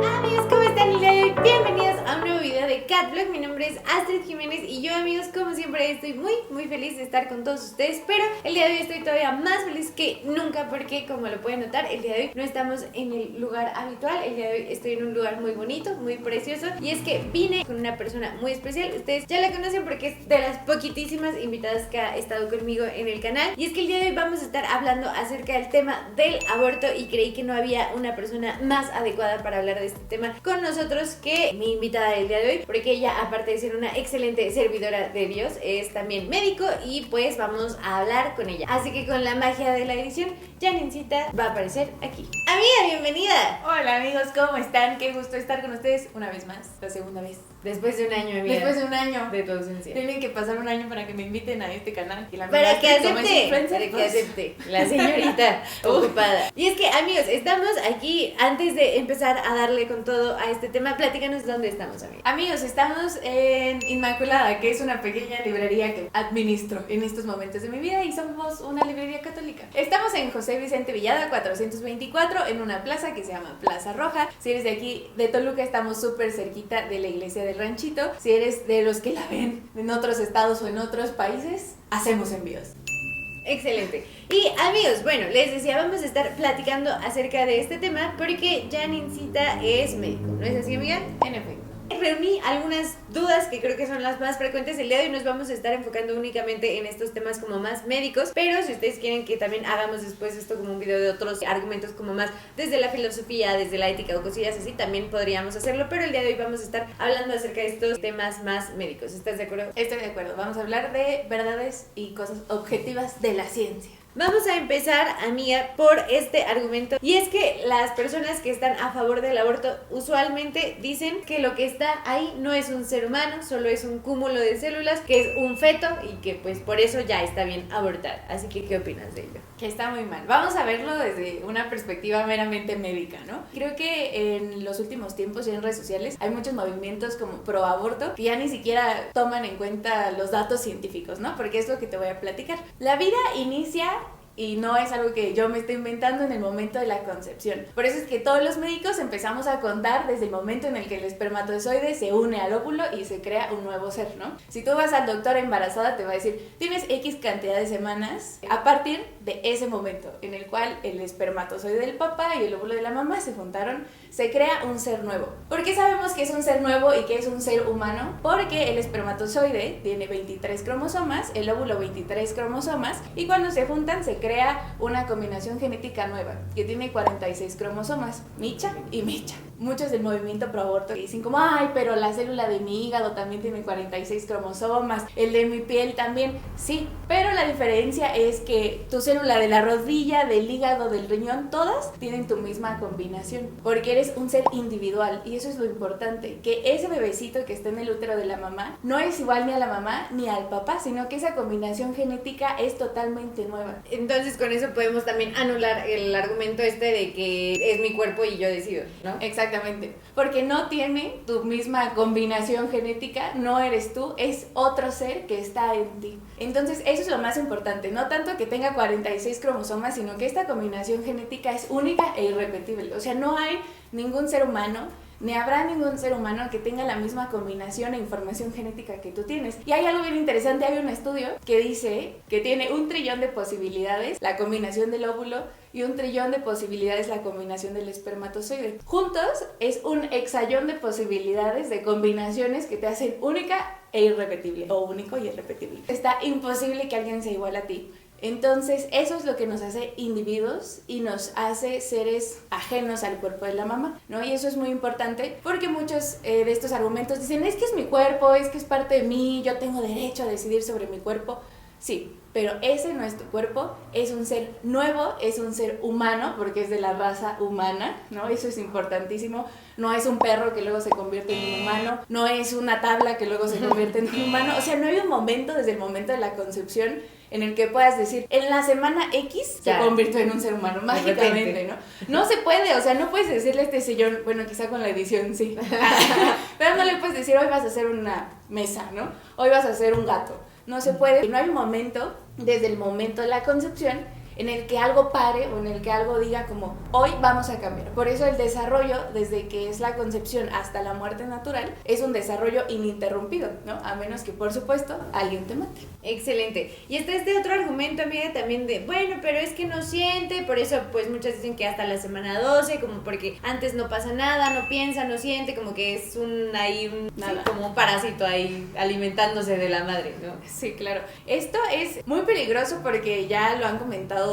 Amigos, ¿cómo están el día de hoy? Bienvenidos a un nuevo video de Cat Vlog. Mi nombre es Astrid Jiménez y yo, amigos, como siempre estoy muy feliz de estar con todos ustedes. Pero el día de hoy estoy todavía más feliz que nunca porque, como lo pueden notar, el día de hoy no estamos en el lugar habitual. El día de hoy estoy en un lugar muy bonito, muy precioso, y es que vine con una persona muy especial. Ustedes ya la conocen porque es de las poquitísimas invitadas que ha estado conmigo en el canal, y es que el día de hoy vamos a estar hablando acerca del tema del aborto, y creí que no había una persona más adecuada para hablar de este tema con nosotros que mi invitada del día de hoy, porque ella, aparte de ser una excelente servidora de Dios, es también médico, y pues vamos a hablar con ella. Así que con la magia de la edición, Janincita va a aparecer aquí. Amiga, bienvenida. Hola amigos, ¿cómo están? Qué gusto estar con ustedes una vez más, la segunda vez. Después de un año, amiga. Después de un año de tu ausencia. Tienen que pasar un año para que me inviten a este canal. Para que acepte la señorita ocupada. Y es que, amigos, estamos aquí. Antes de empezar a darle con todo a este tema, platícanos dónde estamos, amiga. Amigos, estamos en Inmaculada, que es una pequeña librería que administro en estos momentos de mi vida, y somos una librería católica. Estamos en José Vicente Villada 424, en una plaza que se llama Plaza Roja. Si eres de aquí, de Toluca, estamos súper cerquita de la iglesia del Ranchito. Si eres de los que la ven en otros estados o en otros países, hacemos envíos. Excelente. Y amigos, bueno, les decía, vamos a estar platicando acerca de este tema porque Janincita es médico, ¿no es así, amiga? En efecto. Reuní algunas dudas que creo que son las más frecuentes. El día de hoy nos vamos a estar enfocando únicamente en estos temas como más médicos, pero si ustedes quieren que también hagamos después esto como un video de otros argumentos como más desde la filosofía, desde la ética o cosillas así, también podríamos hacerlo, pero el día de hoy vamos a estar hablando acerca de estos temas más médicos. ¿Estás de acuerdo? Estoy de acuerdo. Vamos a hablar de verdades y cosas objetivas de la ciencia. Vamos a empezar, amiga, por este argumento, y es que las personas que están a favor del aborto usualmente dicen que lo que está ahí no es un ser humano, solo es un cúmulo de células, que es un feto, y que pues por eso ya está bien abortar. Así que, ¿qué opinas de ello? Que está muy mal. Vamos a verlo desde una perspectiva meramente médica, ¿no? Creo que en los últimos tiempos y en redes sociales hay muchos movimientos como pro aborto que ya ni siquiera toman en cuenta los datos científicos, ¿no? Porque es lo que te voy a platicar. La vida inicia, y no es algo que yo me estoy inventando, en el momento de la concepción. Por eso es que todos los médicos empezamos a contar desde el momento en el que el espermatozoide se une al óvulo y se crea un nuevo ser, ¿no? Si tú vas al doctor embarazada, te va a decir, tienes X cantidad de semanas a partir de ese momento en el cual el espermatozoide del papá y el óvulo de la mamá se juntaron, se crea un ser nuevo. ¿Por qué sabemos que es un ser nuevo y que es un ser humano? Porque el espermatozoide tiene 23 cromosomas, el óvulo 23 cromosomas, y cuando se juntan se crea una combinación genética nueva que tiene 46 cromosomas, Micha y Mecha. Muchos del movimiento pro aborto dicen como, ay, pero la célula de mi hígado también tiene 46 cromosomas, el de mi piel también. Sí, pero la diferencia es que tu célula de la rodilla, del hígado, del riñón, todas tienen tu misma combinación, porque eres un ser individual, y eso es lo importante, que ese bebecito que está en el útero de la mamá no es igual ni a la mamá ni al papá, sino que esa combinación genética es totalmente nueva. Entonces con eso podemos también anular el argumento este de que es mi cuerpo y yo decido, ¿no? Exactamente, porque no tiene tu misma combinación genética, no eres tú, es otro ser que está en ti. Entonces eso es lo más importante, no tanto que tenga 46 cromosomas, sino que esta combinación genética es única e irrepetible. O sea, no hay ningún ser humano, ni habrá ningún ser humano que tenga la misma combinación e información genética que tú tienes. Y hay algo bien interesante, hay un estudio que dice que tiene 1 trillón de posibilidades la combinación del óvulo y 1 trillón de posibilidades la combinación del espermatozoide. Juntos es un hexallón de posibilidades de combinaciones que te hacen única e irrepetible, o único y irrepetible. Está imposible que alguien sea igual a ti. Entonces eso es lo que nos hace individuos y nos hace seres ajenos al cuerpo de la mamá, ¿no? Y eso es muy importante porque muchos de estos argumentos dicen, es que es mi cuerpo, es que es parte de mí, yo tengo derecho a decidir sobre mi cuerpo. Sí, pero ese no es tu cuerpo, es un ser nuevo, es un ser humano, porque es de la raza humana, ¿no? Eso es importantísimo. No es un perro que luego se convierte en un humano, no es una tabla que luego se convierte en un humano. O sea, no hay un momento desde el momento de la concepción en el que puedas decir, en la semana X se convirtió en un ser humano, mágicamente, ¿no? No se puede, o sea, no puedes decirle a este sillón, bueno, quizá con la edición sí, pero no le puedes decir, hoy vas a hacer una mesa, ¿no? Hoy vas a hacer un gato. No se puede, no hay un momento, desde el momento de la concepción, en el que algo pare o en el que algo diga como, hoy vamos a cambiar. Por eso el desarrollo, desde que es la concepción hasta la muerte natural, es un desarrollo ininterrumpido, ¿no? A menos que, por supuesto, alguien te mate. Excelente. Y está este otro argumento, amiga, también de, bueno, pero es que no siente, por eso pues muchas dicen que hasta la semana 12, como porque antes no pasa nada, no piensa, no siente, como que es nada. Sí, como un parásito ahí alimentándose de la madre, ¿no? Sí, claro. Esto es muy peligroso porque ya lo han comentado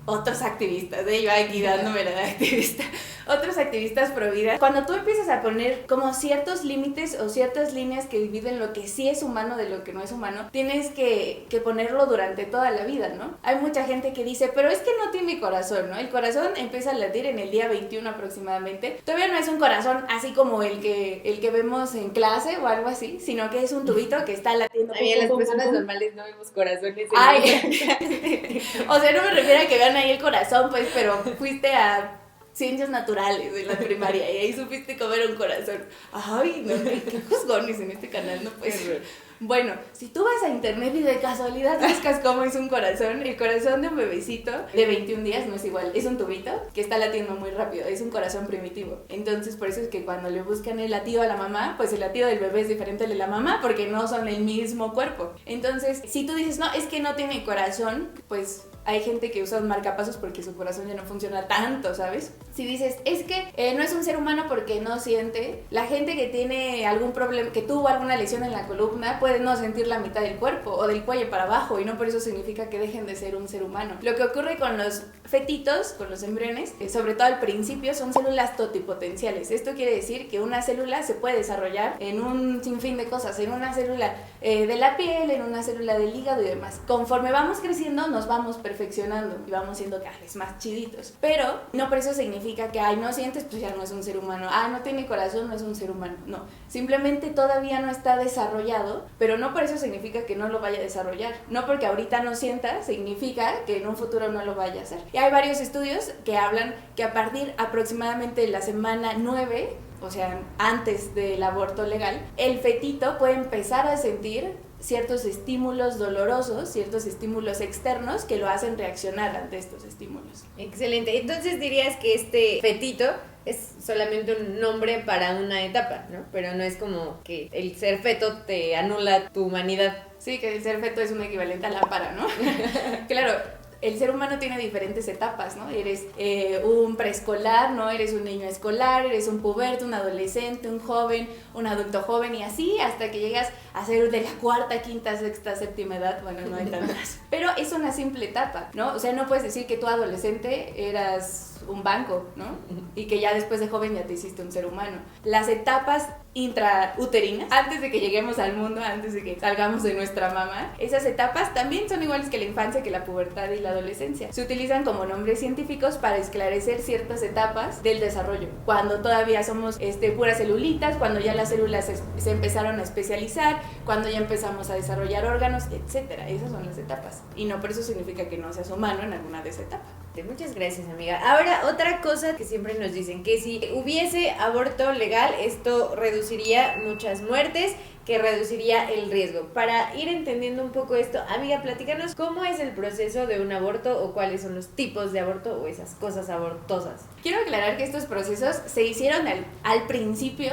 otros activistas, yo aquí dándome la de activista, otros activistas pro vida. Cuando tú empiezas a poner como ciertos límites o ciertas líneas que dividen lo que sí es humano de lo que no es humano, tienes que ponerlo durante toda la vida, ¿no? Hay mucha gente que dice, pero es que no tiene corazón, ¿no? El corazón empieza a latir en el día 21 aproximadamente. Todavía no es un corazón así como el que vemos en clase o algo así, sino que es un tubito que está latiendo. Las personas normales no vemos corazones. O sea, no me refiero a que vean ahí el corazón, pues, pero fuiste a ciencias naturales en la primaria y ahí supiste comer un corazón. Ay, no, qué juzgones en este canal, no puede ser. Bueno, si tú vas a internet y de casualidad buscas cómo es un corazón, el corazón de un bebecito de 21 días no es igual, es un tubito que está latiendo muy rápido, es un corazón primitivo. Entonces por eso es que cuando le buscan el latido a la mamá, pues el latido del bebé es diferente al de la mamá porque no son el mismo cuerpo. Entonces, si tú dices, no, es que no tiene corazón, pues hay gente que usa un marcapasos porque su corazón ya no funciona tanto, ¿sabes? Si dices, es que no es un ser humano porque no siente, la gente que tiene algún problema, que tuvo alguna lesión en la columna, puede no sentir la mitad del cuerpo o del cuello para abajo y no por eso significa que dejen de ser un ser humano. Lo que ocurre con los fetitos, con los embriones, sobre todo al principio, son células totipotenciales. Esto quiere decir que una célula se puede desarrollar en un sinfín de cosas, en una célula de la piel, en una célula del hígado y demás. Conforme vamos creciendo, nos vamos perfeccionando y vamos siendo cada vez más chiditos. Pero no por eso significa que, ay, no sientes, pues ya no es un ser humano. Ah, no tiene corazón, no es un ser humano. No, simplemente todavía no está desarrollado, pero no por eso significa que no lo vaya a desarrollar. No porque ahorita no sienta, significa que en un futuro no lo vaya a hacer. Y hay varios estudios que hablan que a partir aproximadamente de la semana 9, o sea, antes del aborto legal, el fetito puede empezar a sentir ciertos estímulos dolorosos, ciertos estímulos externos que lo hacen reaccionar ante estos estímulos. Excelente. Entonces dirías que este fetito es solamente un nombre para una etapa, ¿no? Pero no es como que el ser feto te anula tu humanidad. Sí, que el ser feto es un equivalente a lámpara, ¿no? Claro. El ser humano tiene diferentes etapas, ¿no? Eres un preescolar, ¿no? Eres un niño escolar, eres un puberto, un adolescente, un joven, un adulto joven y así hasta que llegas a ser de la cuarta, quinta, sexta, séptima edad. Bueno, no hay tantas. Pero es una simple etapa, ¿no? O sea, no puedes decir que tú adolescente eras un banco, ¿no? Y que ya después de joven ya te hiciste un ser humano. Las etapas intrauterinas, antes de que lleguemos al mundo, antes de que salgamos de nuestra mamá, esas etapas también son iguales que la infancia, que la pubertad y la adolescencia. Se utilizan como nombres científicos para esclarecer ciertas etapas del desarrollo. Cuando todavía somos puras celulitas, cuando ya las células se empezaron a especializar, cuando ya empezamos a desarrollar órganos, etcétera. Esas son las etapas. Y no por eso significa que no seas humano en alguna de esas etapas. Muchas gracias, amiga. Ahora, otra cosa que siempre nos dicen, que si hubiese aborto legal, esto reduciría muchas muertes, que reduciría el riesgo. Para ir entendiendo un poco esto, amiga, platícanos cómo es el proceso de un aborto o cuáles son los tipos de aborto o esas cosas abortosas. Quiero aclarar que estos procesos se hicieron al principio,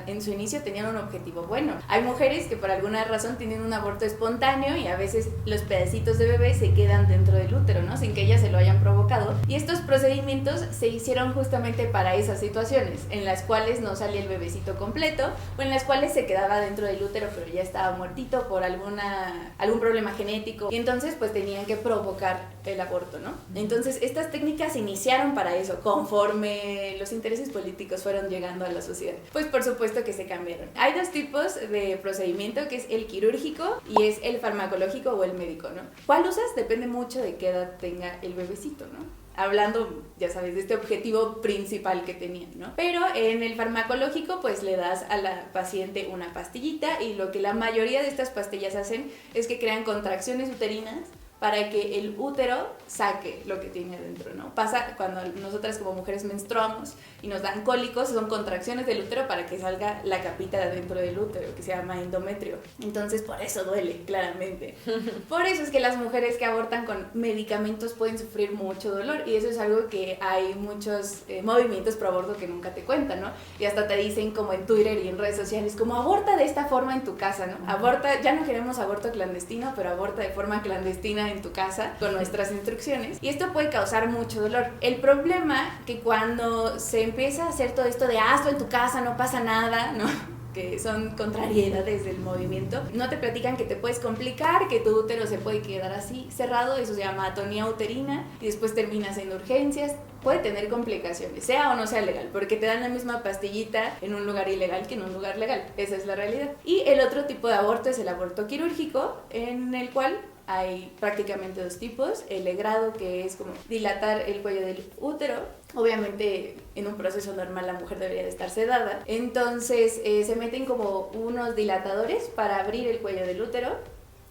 en su inicio tenían un objetivo bueno. Hay mujeres que por alguna razón tienen un aborto espontáneo y a veces los pedacitos de bebé se quedan dentro del útero, ¿no? Sin que ellas se lo hayan provocado. Y estos procedimientos se hicieron justamente para esas situaciones, en las cuales no salía el bebecito completo o en las cuales se quedaba dentro del útero pero ya estaba muertito por algún problema genético y entonces pues tenían que provocar el aborto, ¿no? Entonces estas técnicas se iniciaron para eso. Conforme los intereses políticos fueron llegando a la sociedad, pues por supuesto que se cambiaron. Hay dos tipos de procedimiento, que es el quirúrgico y es el farmacológico o el médico, ¿no? ¿Cuál usas? Depende mucho de qué edad tenga el bebecito, ¿no? Hablando, ya sabes, de este objetivo principal que tenían, ¿no? Pero en el farmacológico, pues le das a la paciente una pastillita y lo que la mayoría de estas pastillas hacen es que crean contracciones uterinas para que el útero saque lo que tiene adentro, ¿no? Pasa cuando nosotras como mujeres menstruamos y nos dan cólicos, son contracciones del útero para que salga la capita de adentro del útero, que se llama endometrio. Entonces, por eso duele, claramente. Por eso es que las mujeres que abortan con medicamentos pueden sufrir mucho dolor, y eso es algo que hay muchos movimientos pro aborto que nunca te cuentan, ¿no? Y hasta te dicen como en Twitter y en redes sociales, como aborta de esta forma en tu casa, ¿no? Aborta, ya no queremos aborto clandestino, pero aborta de forma clandestina en tu casa con nuestras instrucciones, y esto puede causar mucho dolor. El problema que cuando se empieza a hacer todo esto de hazlo en tu casa, no pasa nada, ¿no? Que son contrariedades del movimiento, no te platican que te puedes complicar, que tu útero se puede quedar así cerrado, eso se llama atonía uterina, y después terminas en urgencias. Puede tener complicaciones, sea o no sea legal, porque te dan la misma pastillita en un lugar ilegal que en un lugar legal. Esa es la realidad. Y el otro tipo de aborto es el aborto quirúrgico, en el cual hay prácticamente dos tipos. El legrado, que es como dilatar el cuello del útero. Obviamente en un proceso normal la mujer debería de estar sedada. Entonces se meten como unos dilatadores para abrir el cuello del útero,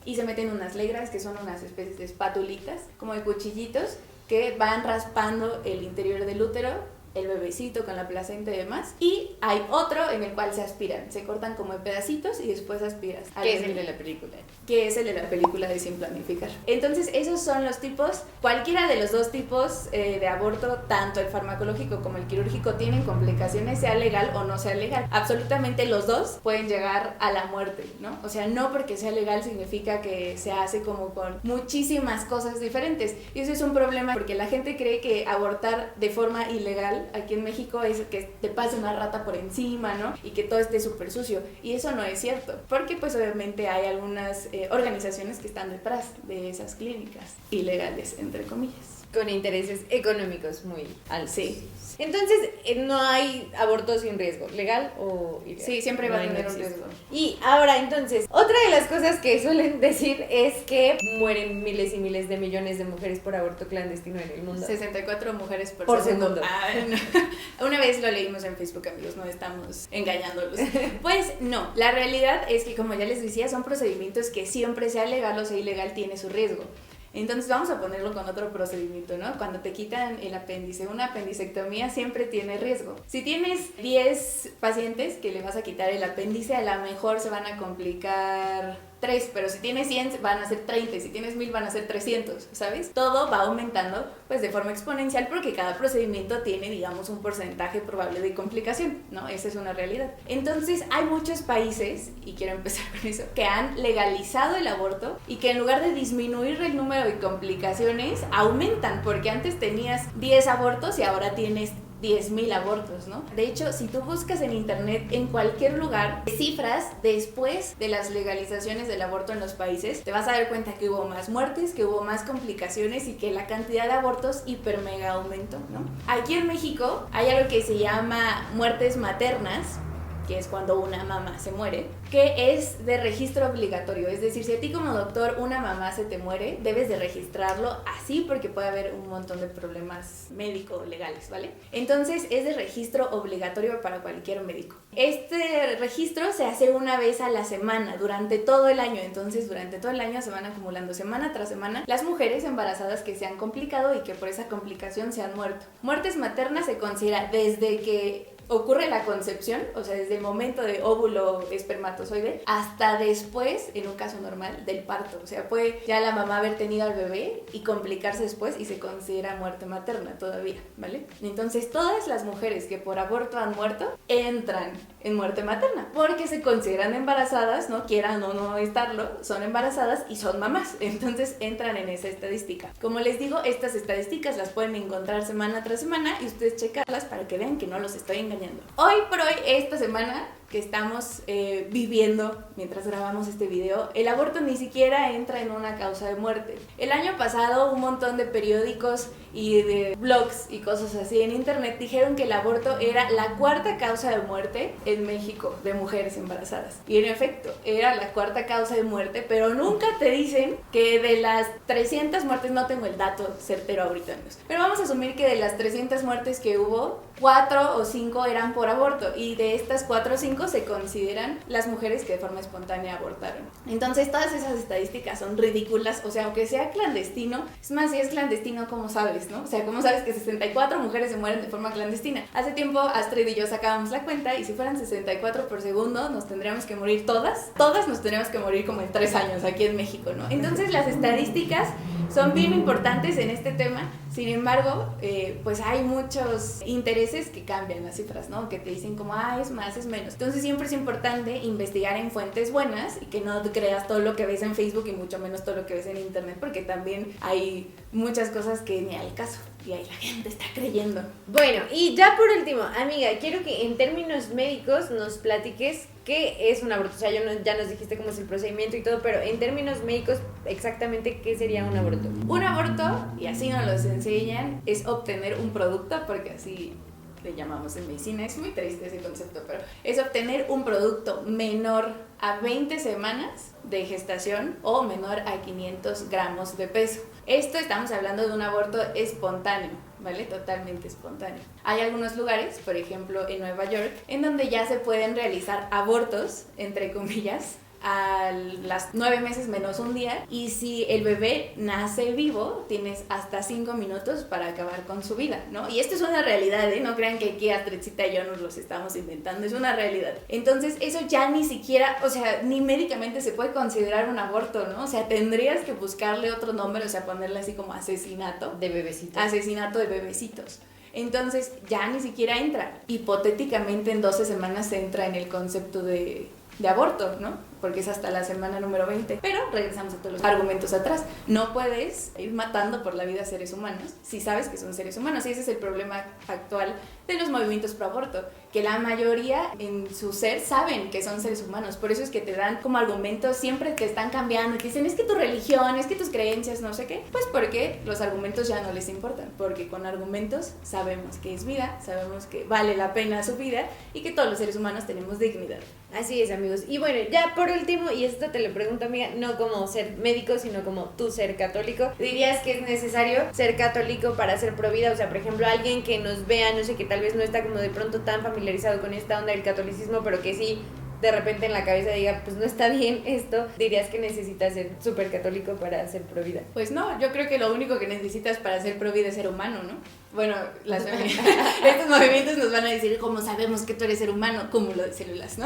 y se meten unas legras, que son unas especies de espatulitas, como de cuchillitos, que van raspando el interior del útero, el bebecito con la placenta y demás. Y hay otro en el cual se aspiran, se cortan como en pedacitos y después aspiras. ¿Qué es el de la película? Que es el de la película de Sin Planificar. Entonces esos son los tipos. Cualquiera de los dos tipos de aborto, tanto el farmacológico como el quirúrgico, tienen complicaciones, sea legal o no sea legal. Absolutamente los dos pueden llegar a la muerte, ¿no? O sea, no porque sea legal significa que se hace como con muchísimas cosas diferentes. Y eso es un problema, porque la gente cree que abortar de forma ilegal aquí en México es que te pase una rata por encima, ¿no? Y que todo esté súper sucio. Y eso no es cierto, porque pues obviamente hay algunas organizaciones que están detrás de esas clínicas ilegales, entre comillas. Con intereses económicos muy altos. Sí. Entonces, no hay aborto sin riesgo, ¿legal o ilegal? Sí, siempre va a tener un riesgo. Y ahora, entonces, otra de las cosas que suelen decir es que mueren miles y miles de millones de mujeres por aborto clandestino en el mundo. 64 mujeres por segundo. Ah, no. Una vez lo leímos en Facebook, amigos, no estamos engañándolos. Pues no, la realidad es que, como ya les decía, son procedimientos que siempre, sea legal o sea ilegal, tiene su riesgo. Entonces vamos a ponerlo con otro procedimiento, ¿no? Cuando te quitan el apéndice, una apendicectomía siempre tiene riesgo. Si tienes 10 pacientes que le vas a quitar el apéndice, a lo mejor se van a complicar 3, pero si tienes 100 van a ser 30, y si tienes 1000 van a ser 300, ¿sabes? Todo va aumentando pues de forma exponencial, porque cada procedimiento tiene, digamos, un porcentaje probable de complicación, ¿no? Esa es una realidad. Entonces hay muchos países, y quiero empezar con eso, que han legalizado el aborto, y que en lugar de disminuir el número de complicaciones, aumentan, porque antes tenías 10 abortos y ahora tienes 10,000 abortos, ¿no? De hecho, si tú buscas en internet, en cualquier lugar, cifras después de las legalizaciones del aborto en los países, te vas a dar cuenta que hubo más muertes, que hubo más complicaciones, y que la cantidad de abortos hiper mega aumentó, ¿no? Aquí en México hay algo que se llama muertes maternas, que es cuando una mamá se muere, que es de registro obligatorio. Es decir, si a ti como doctor una mamá se te muere, debes de registrarlo así, porque puede haber un montón de problemas médicos legales, ¿vale? Entonces es de registro obligatorio para cualquier médico. Este registro se hace una vez a la semana, durante todo el año. Entonces durante todo el año se van acumulando semana tras semana las mujeres embarazadas que se han complicado y que por esa complicación se han muerto. Muertes maternas se considera desde que ocurre la concepción, o sea, desde el momento de óvulo espermatozoide hasta después, en un caso normal, del parto. O sea, puede ya la mamá haber tenido al bebé y complicarse después, y se considera muerte materna todavía, ¿vale? Entonces todas las mujeres que por aborto han muerto entran en muerte materna, porque se consideran embarazadas, no quieran o no estarlo, son embarazadas y son mamás. Entonces entran en esa estadística. Como les digo, estas estadísticas las pueden encontrar semana tras semana, y ustedes checarlas para que vean que no los estoy engañando. Hoy por hoy, esta semana que estamos viviendo mientras grabamos este video, el aborto ni siquiera entra en una causa de muerte. El año pasado un montón de periódicos y de blogs y cosas así en internet dijeron que el aborto era la 4ª causa de muerte en México de mujeres embarazadas. Y en efecto, era la 4ª causa de muerte, pero nunca te dicen que de las 300 muertes, no tengo el dato certero ahorita, pero vamos a asumir que de las 300 muertes que hubo, 4 o 5 eran por aborto, y de estas 4 o 5 5 se consideran las mujeres que de forma espontánea abortaron. Entonces todas esas estadísticas son ridículas, o sea, aunque sea clandestino, es más, si es clandestino, ¿cómo sabes, no? O sea, ¿cómo sabes que 64 mujeres se mueren de forma clandestina? Hace tiempo Astrid y yo sacábamos la cuenta y si fueran 64 por segundo nos tendríamos que morir todas nos tendríamos que morir como en 3 años aquí en México, ¿no? Entonces las estadísticas son bien importantes en este tema. Sin embargo, pues hay muchos intereses que cambian las cifras, ¿no? Que te dicen como, es más, es menos. Entonces siempre es importante investigar en fuentes buenas y que no creas todo lo que ves en Facebook y mucho menos todo lo que ves en internet, porque también hay muchas cosas que ni al caso y ahí la gente está creyendo. Bueno, y ya por último, amiga, quiero que en términos médicos nos platiques qué es un aborto. O sea, ya nos dijiste cómo es el procedimiento y todo, pero en términos médicos, exactamente qué sería un aborto. Un aborto, y así nos lo enseñan, es obtener un producto, porque así le llamamos en medicina. Es muy triste ese concepto, pero es obtener un producto menor a 20 semanas de gestación o menor a 500 gramos de peso. Esto estamos hablando de un aborto espontáneo, ¿vale? Totalmente espontáneo. Hay algunos lugares, por ejemplo en Nueva York, en donde ya se pueden realizar abortos, entre comillas, a las 9 meses menos un día, y si el bebé nace vivo tienes hasta 5 minutos para acabar con su vida, ¿no? Y esto es una realidad, ¿eh? No crean que aquí Astridcita y yo nos los estamos inventando, es una realidad. Entonces eso ya ni siquiera, o sea, ni médicamente se puede considerar un aborto, ¿no? O sea, tendrías que buscarle otro nombre, o sea, ponerle así como asesinato de bebecitos. Asesinato de bebecitos. Entonces ya ni siquiera entra. Hipotéticamente en 12 semanas se entra en el concepto de aborto, ¿no? Porque es hasta la semana número 20. Pero regresamos a todos los argumentos atrás. No puedes ir matando por la vida a seres humanos si sabes que son seres humanos. Y ese es el problema actual de los movimientos pro aborto, que la mayoría en su ser saben que son seres humanos. Por eso es que te dan como argumentos, siempre te están cambiando, te dicen, es que tu religión, es que tus creencias, no sé qué. Pues porque los argumentos ya no les importan, porque con argumentos sabemos que es vida, sabemos que vale la pena su vida y que todos los seres humanos tenemos dignidad. Así es, amigos. Y bueno, ya por último, y esto te lo pregunto, amiga, no como ser médico, sino como tú ser católico, ¿dirías que es necesario ser católico para ser pro vida? O sea, por ejemplo, alguien que nos vea, no sé, que tal vez no está como de pronto tan familiarizado con esta onda del catolicismo, pero que sí de repente en la cabeza diga, pues no está bien esto, ¿dirías que necesitas ser súper católico para ser pro vida? Pues no, yo creo que lo único que necesitas para ser pro vida es ser humano, ¿no? Bueno, estos movimientos nos van a decir, ¿cómo sabemos que tú eres ser humano? Cúmulo de células, ¿no?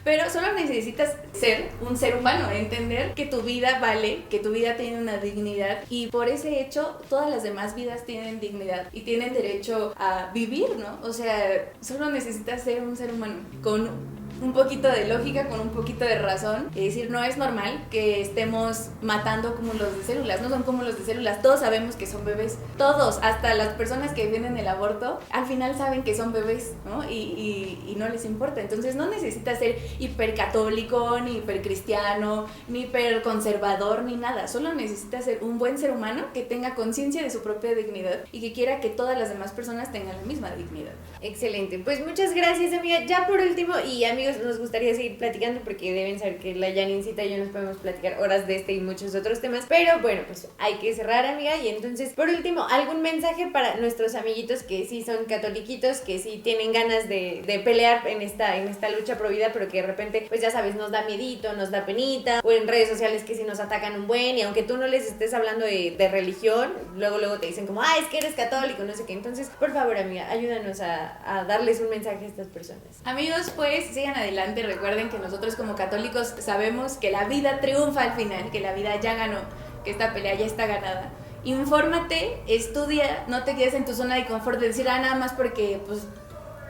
Pero solo necesitas ser un ser humano, entender que tu vida vale, que tu vida tiene una dignidad, y por ese hecho todas las demás vidas tienen dignidad y tienen derecho a vivir, ¿no? O sea, solo necesitas ser un ser humano con un poquito de lógica, con un poquito de razón, es decir, no es normal que estemos matando cúmulos de células, no son cúmulos de células, todos sabemos que son bebés, todos, hasta las personas que defienden el aborto, al final saben que son bebés, ¿no? Y no les importa. Entonces no necesitas ser hipercatólico, ni hipercristiano, ni hiperconservador, ni nada, solo necesitas ser un buen ser humano que tenga conciencia de su propia dignidad y que quiera que todas las demás personas tengan la misma dignidad. Excelente, pues muchas gracias, amiga. Ya por último, y amigos, nos gustaría seguir platicando porque deben saber que la Janincita y yo nos podemos platicar horas de este y muchos otros temas, pero bueno, pues hay que cerrar, amiga. Y entonces, por último, ¿algún mensaje para nuestros amiguitos que sí son catoliquitos, que sí tienen ganas de pelear en esta lucha pro vida, pero que de repente, pues ya sabes, nos da miedito, nos da penita, o en redes sociales que sí nos atacan un buen, y aunque tú no les estés hablando de religión, luego te dicen como, es que eres católico, no sé qué? Entonces, por favor, amiga, ayúdanos a darles un mensaje a estas personas. Amigos, pues sigan adelante, recuerden que nosotros como católicos sabemos que la vida triunfa al final, que la vida ya ganó, que esta pelea ya está ganada. Infórmate, estudia, no te quedes en tu zona de confort de decir, nada más porque pues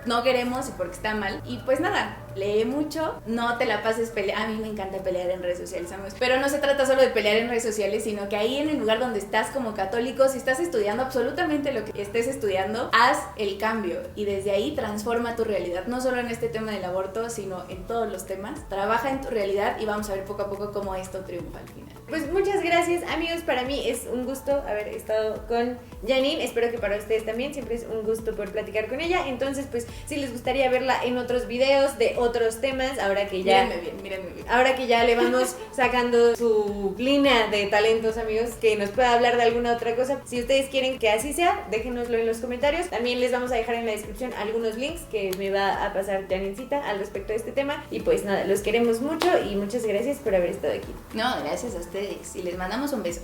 no queremos y porque está mal. Y pues nada, lee mucho, no te la pases peleando. A mí me encanta pelear en redes sociales, amigos, pero no se trata solo de pelear en redes sociales, sino que ahí en el lugar donde estás como católico, si estás estudiando absolutamente lo que estés estudiando, haz el cambio y desde ahí transforma tu realidad, no solo en este tema del aborto, sino en todos los temas. Trabaja en tu realidad y vamos a ver poco a poco cómo esto triunfa al final. Pues muchas gracias, amigos. Para mí es un gusto haber estado con Janine. Espero que para ustedes también. Siempre es un gusto poder platicar con ella. Entonces, pues, si les gustaría verla en otros videos de otros temas, ahora que ya... Mírenme bien. Ahora que ya le vamos sacando su línea de talentos, amigos, que nos pueda hablar de alguna otra cosa. Si ustedes quieren que así sea, déjenoslo en los comentarios. También les vamos a dejar en la descripción algunos links que me va a pasar Janincita al respecto de este tema. Y pues nada, los queremos mucho y muchas gracias por haber estado aquí. No, gracias a ustedes. Y les mandamos un beso.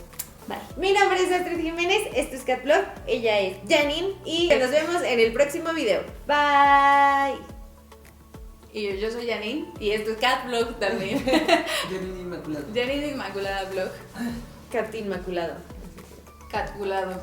Bye. Mi nombre es Astrid Jiménez, esto es Cat Vlog, ella es Janine y nos vemos en el próximo video. Bye. Y yo soy Janine y esto es Cat Vlog también. Janine Inmaculado. Janine Inmaculada Vlog. Cat Inmaculado. Catculado.